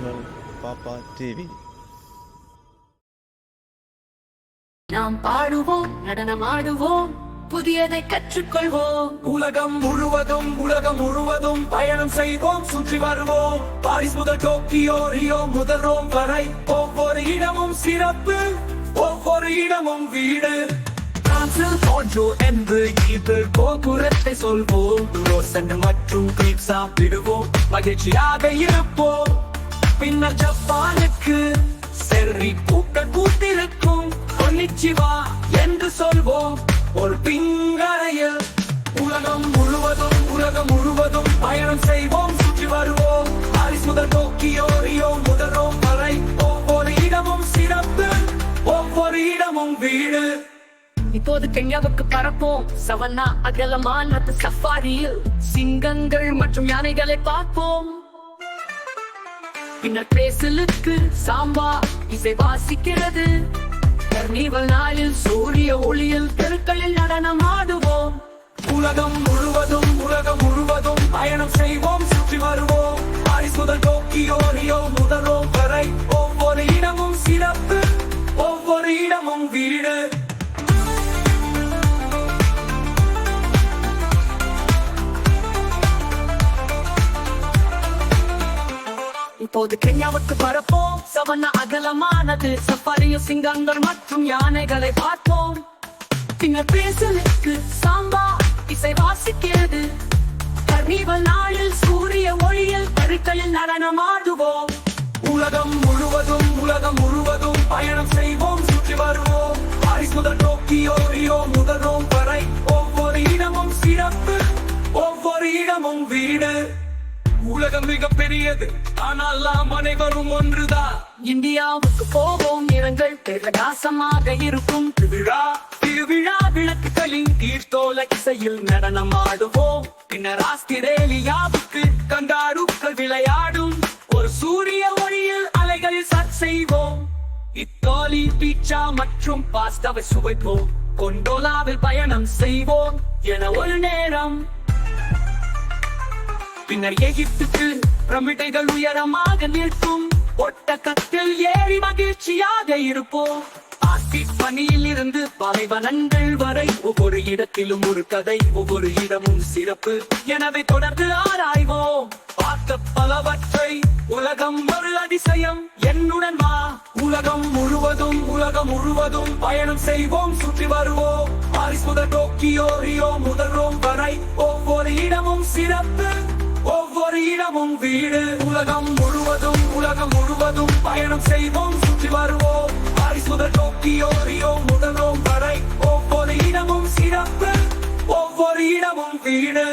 உங்கள் பாப்பா டிவி. நாம் பாடுவோம், நடனமாடுவோம், புதியதை கற்றுக்கொள்வோம். உலகம் முழுவதும் பயணம் செய்வோம், சுற்றி வருவோம். பாரிஸ் முதல் டோக்கியோ, ரியோ முதல் ரோம் வரை ஒவ்வொரு இடமும் சிறப்பு, ஒவ்வொரு இடமும் வீடு. என்று இது கோபுரத்தை சொல்வோம். ரோசன் மற்றும் பீட்சா விடுவோம், மகிழ்ச்சியாக இருப்போம். பின்னர் ஜப்பானுக்கு செர்ரி பூக்கள் பூத்திருக்கும். கொன்னிச்சிவா என்று சொல்வோம் ஒரு பிங்கரையில். உலகம் முழுவதும் பயணம் செய்வோம், சுற்றி வருவோம். பாரிஸ் முதல் டோக்கியோ, ரியோ முதல் ரோம் வரை ஒவ்வொரு இடமும் சிறப்பு, ஒவ்வொரு இடமும் வீடு. இப்போது கென்யாவுக்கு பறப்போம். சவன்னா அகலமான சஃபாரியில் சிங்கங்கள் மற்றும் யானைகளை பார்ப்போம். பின்னர் பிரேசிலுக்கு சாம்பா இசை வாசிக்கிறது. கர்னிவல் நாளில் சூரிய ஒளியில் தெருக்களில் நடனமாடுவோம். உலகம் முழுவதும் பயணம் செய்வோம், சுற்றி வருவோம். பாரிஸ் முதல் டோக்கியோ, ரியோ முதல் ரோம் வரை ஒவ்வொரு இடமும் சிறப்பு, ஒவ்வொரு இடமும் வீடு. இப்போது கென்யாவுக்கு பறப்போம். சவன்னா அகலமானது, சஃபாரியில் சிங்கங்கள் மற்றும் யானைகளை பார்ப்போம். பின்னர் பிரேசிலுக்கு சாம்பா இசை வாசிக்கிறது. கர்னிவல் நாளில் சூரிய ஒளியில் தெருக்களில் நடனமாடுவோம். உலகம் முழுவதும் பயணம் செய்வோம், சுற்றி வருவோம். பாரிஸ் முதல் டோக்கியோ, ரியோ முதல் ரோம் வரை ஒவ்வொரு இடமும் சிறப்பு, ஒவ்வொரு இடமும் வீடு. உலகம் மிக பெரியது, ஆனால் நாம் அனைவரும் ஒன்றுதான். இந்தியாவுக்கு போவோம், நிறங்கள் பிரகாசமாக இருக்கும். திருவிழா விளக்குகளின் கீர்த்தோல இசையில் நடனமாடுவோம். பின்னர் ஆஸ்திரேலியாவுக்கு கங்காருக்கள் விளையாடும். ஒரு சூரிய ஒளியில் அலைகளில் சர்ச் செய்வோம். இத்தாலி பீட்சா மற்றும் பாஸ்தாவை சுவைப்போம். கொண்டோலாவில் பயணம் செய்வோம் என ஒரு நேரம். பின்னர் எகிப்துக்கு பிரமிட்டைகள் உயரமாக நிற்கும். ஒட்டகத்தில் ஏறி மகிழ்ச்சியாக இருப்போம். பனியில் இருந்து பாலைவனங்கள் வரை ஒவ்வொரு இடத்திலும் ஒரு கதை, ஒவ்வொரு இடமும் சிறப்பு. எனவே தொடர்ந்து ஆராய்வோம், பார்க்க பலவற்றை. உலகம் ஒரு அதிசயம், என்னுடன் வா. உலகம் முழுவதும் பயணம் செய்வோம், சுற்றி வருவோம். பாரிஸ் முதல் டோக்கியோ, ரியோ முதல் ரோம் வரை ஒவ்வொரு இடமும் சிறப்பு, ஒவ்வொரு இடமும் வீடு. உலகம் முழுவதும் பயணம் செய்வோம், சுற்றி வருவோம். பாரிஸ் முதல் டோக்கியோ, ரியோ முதல் ரோம் வரை ஒவ்வொரு இடமும் சிறப்பு, ஒவ்வொரு இடமும் வீடு.